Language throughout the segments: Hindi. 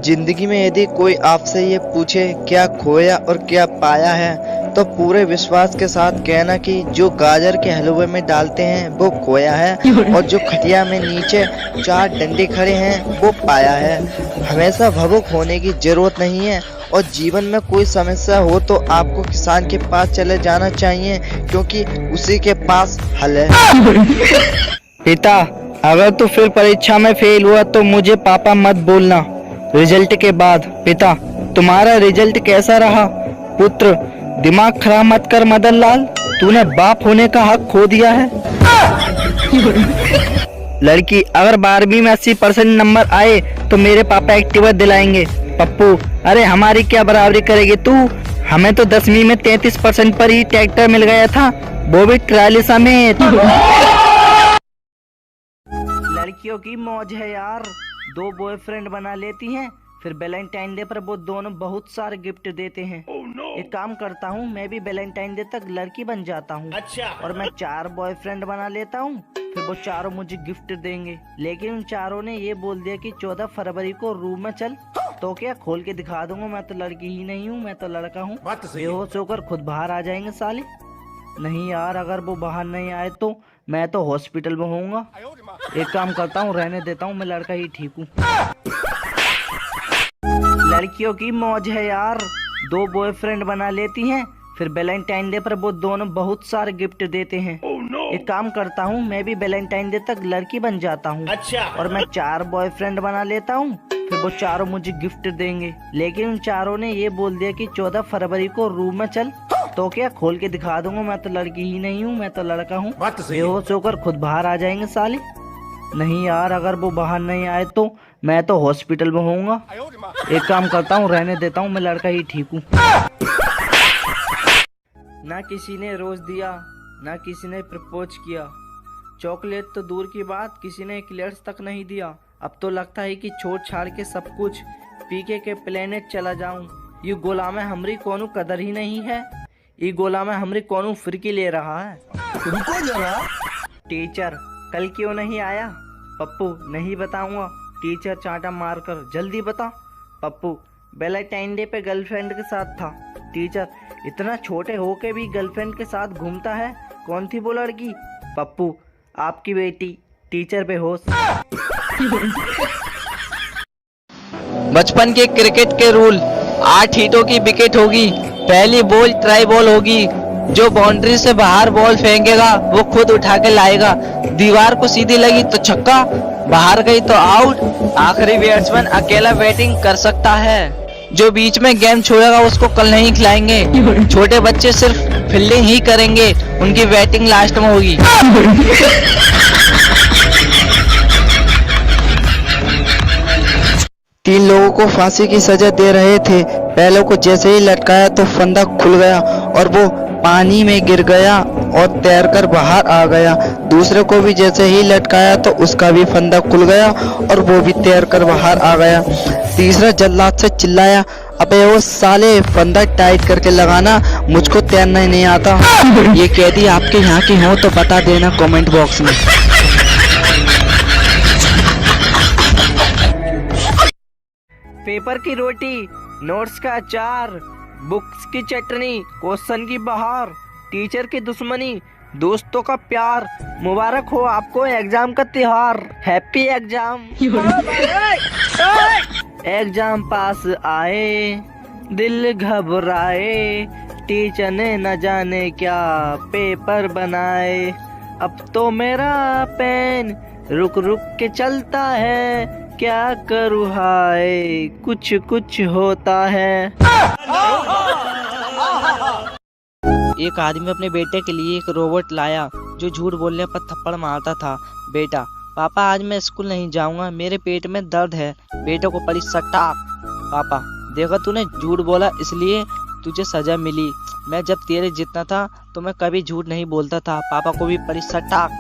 जिंदगी में यदि कोई आपसे ये पूछे क्या खोया और क्या पाया है, तो पूरे विश्वास के साथ कहना कि जो गाजर के हलवे में डालते हैं वो खोया है, और जो खटिया में नीचे चार डंडे खड़े हैं वो पाया है। हमेशा भावुक होने की जरूरत नहीं है, और जीवन में कोई समस्या हो तो आपको किसान के पास चले जाना चाहिए, क्योंकि उसी के पास हल है। पिता, अगर तू फिर परीक्षा में फेल हुआ तो मुझे पापा मत बोलना। रिजल्ट के बाद। पिता, तुम्हारा रिजल्ट कैसा रहा? पुत्र, दिमाग खराब मत कर मदन लाल, तूने बाप होने का हक खो दिया है। लड़की, अगर 12वीं में 80% नंबर आए तो मेरे पापा एक्टिवा दिलाएंगे। पप्पू, अरे हमारी क्या बराबरी करेगी तू? हमें तो 10वीं में 33% पर ही ट्रैक्टर मिल गया था, वो भी ट्राली समेत। लड़कियों की मौज है यार, 2 बॉयफ्रेंड बना लेती हैं, फिर वैलेंटाइन डे पर वो दोनों बहुत सारे गिफ्ट देते हैं। एक काम करता हूँ, मैं भी वैलेंटाइन डे तक लड़की बन जाता हूँ। अच्छा। और मैं 4 बॉयफ्रेंड बना लेता हूँ, फिर वो चारों मुझे गिफ्ट देंगे। लेकिन उन चारों ने ये बोल दिया कि 14 फरवरी को रूम में चल, तो क्या खोल के दिखा दूंगा, मैं तो लड़की ही नहीं हूँ, मैं तो लड़का हूँ। बेहोश होकर खुद बाहर आ जाएंगे साले। नहीं यार, अगर वो बाहर नहीं आए तो मैं तो हॉस्पिटल में होऊंगा। एक काम करता हूँ, रहने देता हूँ, मैं लड़का ही ठीक हूँ। लड़कियों की मौज है यार, 2 बॉयफ्रेंड बना लेती हैं, फिर वैलेंटाइन डे पर वो दोनों बहुत सारे गिफ्ट देते हैं। एक काम करता हूँ, मैं भी वैलेंटाइन डे तक लड़की बन जाता हूँ। अच्छा। और मैं 4 बॉयफ्रेंड बना लेता हूँ, फिर वो चारों मुझे गिफ्ट देंगे। लेकिन उन चारों ने ये बोल दिया कि 14 फरवरी को रूम में चल, तो क्या खोल के दिखा दूंगा, मैं तो लड़की ही नहीं हूँ, मैं तो लड़का हूँ। बेहोश होकर खुद बाहर आ जाएंगे साले। नहीं यार, अगर वो बाहर नहीं आए तो मैं तो हॉस्पिटल में होऊंगा। एक काम करता हूँ, रहने देता हूँ, मैं लड़का ही ठीक हूँ। ना किसी ने रोज दिया, ना किसी ने प्रपोज किया, चॉकलेट तो दूर की बात, किसी ने एक्लेयर्स तक नहीं दिया। अब तो लगता है कि छोड़ छाड़ के सब कुछ पीके के प्लेनेट चला जाऊं। ये गोलाम हमरी कोनो कदर ही नहीं है, ये गोलाम हमरी कोनो फिरकी ले रहा है। रुको जरा। टीचर, कल क्यों नहीं आया? पप्पू, नहीं बताऊंगा। टीचर चांटा मारकर, जल्दी बता। पप्पू, वैलेंटाइन डे पे गर्लफ्रेंड के साथ था। टीचर, इतना छोटे होके भी गर्लफ्रेंड के साथ घूमता है, कौन थी वो लड़की? पप्पू, आपकी बेटी। टीचर बेहोश। बचपन के क्रिकेट के रूल, 8 हिटों की विकेट होगी, पहली बॉल ट्राई बॉल होगी, जो बाउंड्री से बाहर बॉल फेंकेगा वो खुद उठा के लाएगा, दीवार को सीधी लगी तो छक्का, बाहर गई तो आउट, आखिरी बैट्समैन अकेला बैटिंग कर सकता है, जो बीच में गेंद छोड़ेगा उसको कल नहीं खिलाएंगे, छोटे बच्चे सिर्फ फील्डिंग ही करेंगे, उनकी बैटिंग लास्ट में होगी। 3 लोगों को फांसी की सजा दे रहे थे। पहले को जैसे ही लटकाया तो फंदा खुल गया और वो पानी में गिर गया और तैरकर बाहर आ गया। दूसरे को भी जैसे ही लटकाया तो उसका भी फंदा खुल गया और वो भी तैरकर बाहर आ गया। तीसरा जल्लाद से चिल्लाया, अबे वो साले, फंदा टाइट करके लगाना, मुझको तैरना ही नहीं आता। ये कैदी आपके यहाँ की हो तो बता देना कमेंट बॉक्स में। पेपर की रोटी, नोट्स का अचार, बुक्स की चटनी, क्वेश्चन की बहार, टीचर की दुश्मनी, दोस्तों का प्यार, मुबारक हो आपको एग्जाम का त्योहार, हैप्पी एग्जाम। एग्जाम पास आए, दिल घबराए, टीचर ने न जाने क्या पेपर बनाए, अब तो मेरा पेन रुक रुक के चलता है, क्या करूँ हाय, कुछ कुछ होता है। एक आदमी अपने बेटे के लिए एक रोबोट लाया जो झूठ बोलने पर थप्पड़ मारता था। बेटा, पापा आज मैं स्कूल नहीं जाऊंगा, मेरे पेट में दर्द है। बेटे को पड़ी सटाक। पापा, देखो तूने झूठ बोला इसलिए तुझे सजा मिली, मैं जब तेरे जितना था तो मैं कभी झूठ नहीं बोलता था। पापा को भी पड़ी सटाक।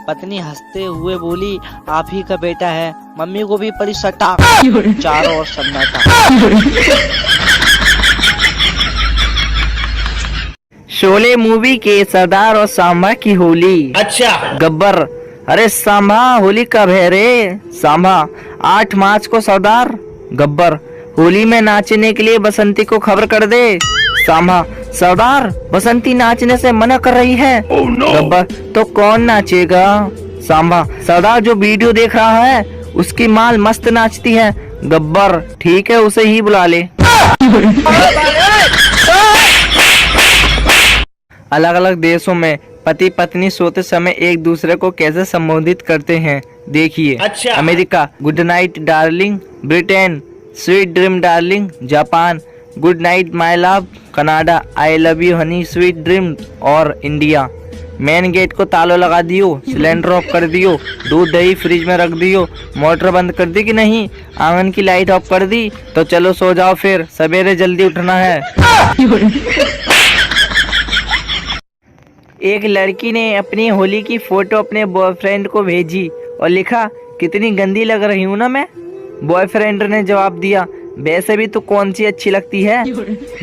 पत्नी हंसते हुए बोली, आप ही का बेटा है। मम्मी को भी पड़ी सटाक। चारों ओर सन्नाटा। शोले मूवी के सरदार और सांभा की होली। अच्छा। गब्बर, अरे सांभा होली कब है रे? सांभा, 8 मार्च को सरदार। गब्बर, होली में नाचने के लिए बसंती को खबर कर दे। सांभा, सरदार बसंती नाचने से मना कर रही है। गब्बर, तो कौन नाचेगा? सांभा, सरदार जो वीडियो देख रहा है उसकी माल मस्त नाचती है। गब्बर, ठीक है उसे ही बुला ले। अलग अलग देशों में पति पत्नी सोते समय एक दूसरे को कैसे संबोधित करते हैं देखिए। अच्छा। America, good night darling. Britain, sweet dream darling. Japan, good night my love. Canada, I love you Honey sweet dream. और इंडिया, मेन गेट को ताला लगा दियो, सिलेंडर ऑफ कर दियो, दूध दही फ्रिज में रख दियो, मोटर बंद कर दी कि नहीं, आंगन की लाइट ऑफ कर दी, तो चलो सो जाओ फिर सवेरे जल्दी उठना है। एक लड़की ने अपनी होली की फोटो अपने बॉयफ्रेंड को भेजी और लिखा, कितनी गंदी लग रही हूँ ना मैं। बॉयफ्रेंड ने जवाब दिया, वैसे भी तो कौन सी अच्छी लगती है,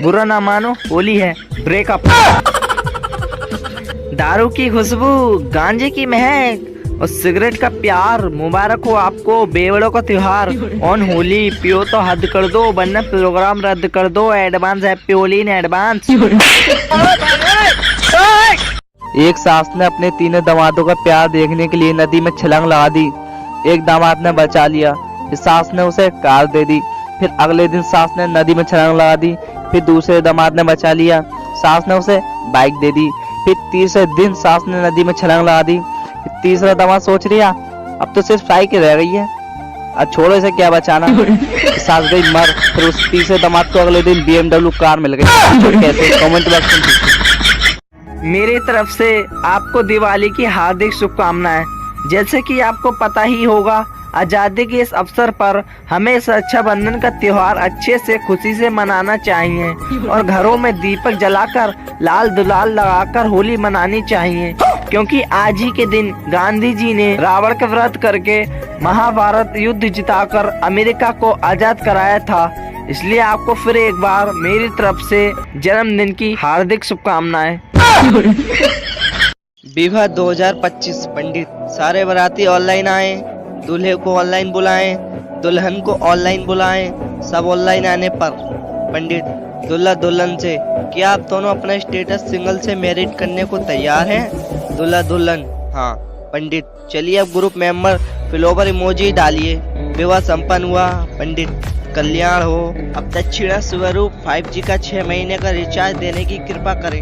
बुरा ना मानो होली है, ब्रेकअप। दारू की खुशबू, गांजे की महक और सिगरेट का प्यार, मुबारक हो आपको बेवड़ों का त्योहार। ऑन होली पियो तो हद कर दो वरना प्रोग्राम रद्द कर दो। Advance happy Holi in advance. एक सास ने अपने तीनों दामादों का प्यार देखने के लिए नदी में छलांग लगा दी। एक दामाद ने बचा लिया, फिर सास ने उसे कार दे दी। फिर अगले दिन सास ने नदी में छलांग लगा दी। फिर दूसरे दामाद ने बचा लिया, सास ने उसे बाइक दे दी। फिर तीसरे दिन सास ने नदी में छलांग लगा दी। फिर तीसरा दामाद सोच लिया, अब तो सिर्फ साइकिल रह गई है, अब छोड़ो इसे क्या बचाना। सास गई मर। फिर उस तीसरे दामाद को अगले दिन BMW कार मिल गई। कैसे? कमेंट बॉक्स में। मेरी तरफ से आपको दिवाली की हार्दिक शुभकामनाएं। जैसे कि आपको पता ही होगा, आज़ादी के इस अवसर पर हमें इस रक्षाबंधन का त्योहार अच्छे से खुशी से मनाना चाहिए और घरों में दीपक जलाकर लाल दुलाल लगाकर होली मनानी चाहिए, क्योंकि आज ही के दिन गांधी जी ने रावण का वध करके महाभारत युद्ध जिताकर अमेरिका को आजाद कराया था। इसलिए आपको फिर एक बार मेरी तरफ से जन्मदिन की हार्दिक शुभकामनाएं। विवाह 2025। पंडित, सारे बाराती ऑनलाइन आए, दूल्हे को ऑनलाइन बुलाएं, दुल्हन को ऑनलाइन बुलाएं, सब ऑनलाइन आने पर। पंडित, दूल्हा दुल्हन से, क्या आप दोनों अपना स्टेटस सिंगल से मैरिज करने को तैयार हैं? दूल्हा दुल्हन, हाँ। पंडित, चलिए अब ग्रुप मेंबर फ्लोवर इमोजी डालिए। विवाह संपन्न हुआ। पंडित, कल्याण हो। अब दक्षिणा स्वरूप 5G का 6 महीने का रिचार्ज देने की कृपा करें।